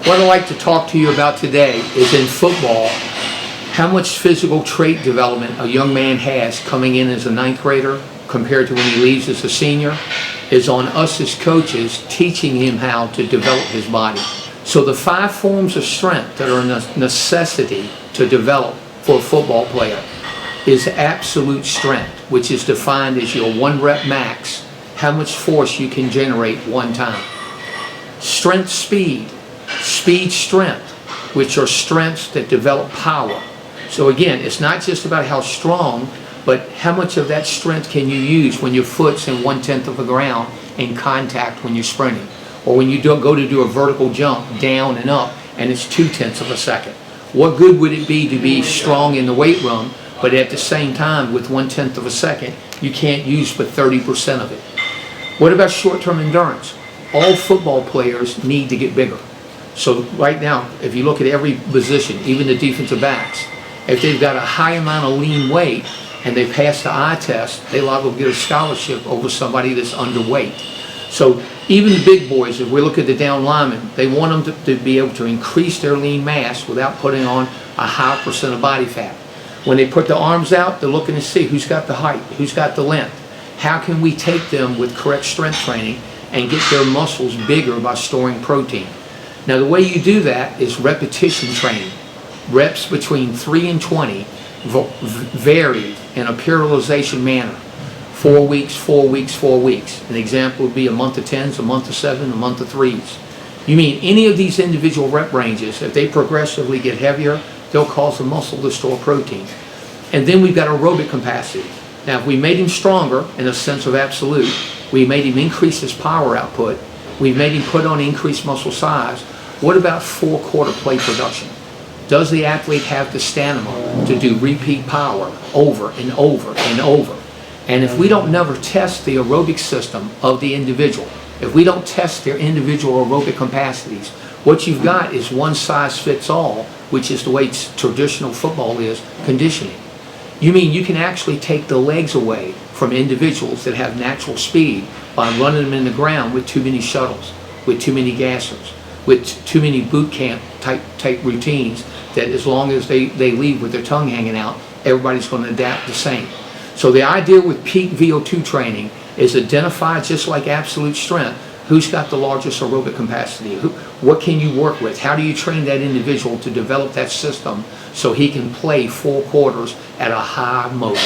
What I'd like to talk to you about today is in football, how much physical trait development a young man has coming in as a ninth grader compared to when he leaves as a senior is on us as coaches teaching him how to develop his body. So the 5 forms of strength that are a necessity to develop for a football player is absolute strength, which is defined as your 1 rep max, how much force you can generate one time. Strength speed, speed strength, which are strengths that develop power. So again, it's not just about how strong, but how much of that strength can you use when your foot's in 1/10 of the ground in contact when you're sprinting, or when you go to do a vertical jump down and up and it's 2/10 of a second. What good would it be to be strong in the weight room, but at the same time with 1/10 of a second you can't use but 30% of it? What about short-term endurance? All football players need to get bigger. So right now, if you look at every position, even the defensive backs, if they've got a high amount of lean weight and they pass the eye test, they liable to get a scholarship over somebody that's underweight. So even the big boys, if we look at the down linemen, they want them to be able to increase their lean mass without putting on a high percent of body fat. When they put the arms out, they're looking to see who's got the height, who's got the length. How can we take them with correct strength training and get their muscles bigger by storing protein? Now the way you do that is repetition training. Reps between 3 and 20 varied in a periodization manner. 4 weeks, 4 weeks, 4 weeks. An example would be a month of 10s, a month of 7, a month of 3s. You mean any of these individual rep ranges, if they progressively get heavier, they'll cause the muscle to store protein. And then we've got aerobic capacity. Now if we made him stronger in a sense of absolute, we made him increase his power output, we made him put on increased muscle size, what about 4-quarter play production? Does the athlete have the stamina to do repeat power over and over and over? And if we don't never test the aerobic system of the individual, if we don't test their individual aerobic capacities, what you've got is one size fits all, which is the way traditional football is conditioning. You mean you can actually take the legs away from individuals that have natural speed by running them in the ground with too many shuttles, with too many gassers, with too many boot camp type routines, that as long as they leave with their tongue hanging out, everybody's going to adapt the same. So the idea with peak VO2 training is identify, just like absolute strength, who's got the largest aerobic capacity, what can you work with, how do you train that individual to develop that system so he can play 4 quarters at a high motor.